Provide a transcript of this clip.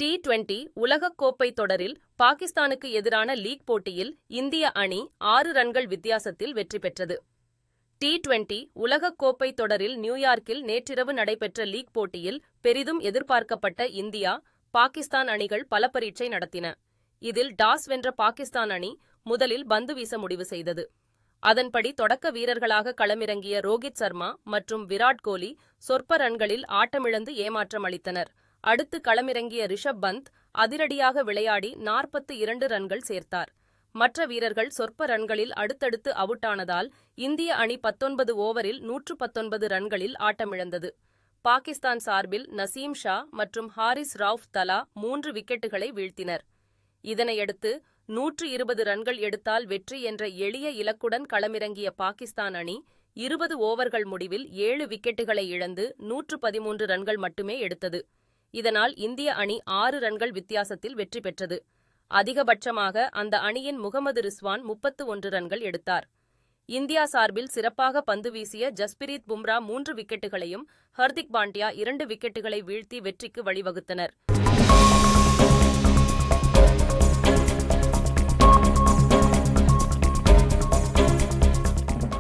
T20 உலகக்கோப்பை தொடரில் பாகிஸ்தானுக்கு எதிரான லீக் போட்டியில் இந்திய அணி 6 ரன்கள் வித்தியாசத்தில் வெற்றி பெற்றது. T20 உலகக்கோப்பை தொடரில் நியூயார்க்கில் நேற்றிரவு நடைபெற்ற லீக் போட்டியில் பெரிதும் எதிர்பார்க்கப்பட்ட இந்தியா, பாகிஸ்தான் அணிகள் பல பரீட்சை நடத்தின. இதில் டாஸ் வென்ற பாகிஸ்தான் அணி முதலில் பந்து வீச முடிவு செய்தது. அதன்படி தொடக்க வீரர்களாக களமிறங்கிய ரோஹித் சர்மா மற்றும் விராட் கோலி சொற்ப ரன்களில் ஆட்டமிழந்து ஏமாற்றம் அளித்தனர். அடுத்து களமிறங்கிய ரிஷப் பந்த் அதிரடியாக விளையாடி 42 ரன்கள் சேர்த்தார். மற்ற வீரர்கள் சொற்ப ரன்களில் அடுத்தடுத்து அவுட்டானதால் இந்திய அணி 19 ஓவரில் 119 ரன்களில் ஆட்டமிழந்தது. பாகிஸ்தான் சார்பில் நசீம் ஷா மற்றும் ஹாரிஸ் ரவுஃப் தலா 3 விக்கெட்டுகளை வீழ்த்தினர். இதனையடுத்து 120 ரன்கள் எடுத்தால் வெற்றி என்ற எளிய இலக்குடன் களமிறங்கிய பாகிஸ்தான் அணி 20 ஓவர்கள் முடிவில் 7 விக்கெட்டுகளை இழந்து 113 ரன்கள் மட்டுமே எடுத்தது. இதனால் இந்திய அணி 6 ரன்கள் வித்தியாசத்தில் வெற்றி பெற்றது. அதிகபட்சமாக அந்த அணியின் முகமது ரிஸ்வான் 31 ரன்கள் எடுத்தார். இந்தியா சார்பில் சிறப்பாக பந்து வீசிய ஜஸ்பிரீத் பும்ரா 3 விக்கெட்டுகளையும் ஹர்திக் பாண்டியா 2 விக்கெட்டுகளை வீழ்த்தி வெற்றிக்கு வழிவகுத்தனர்.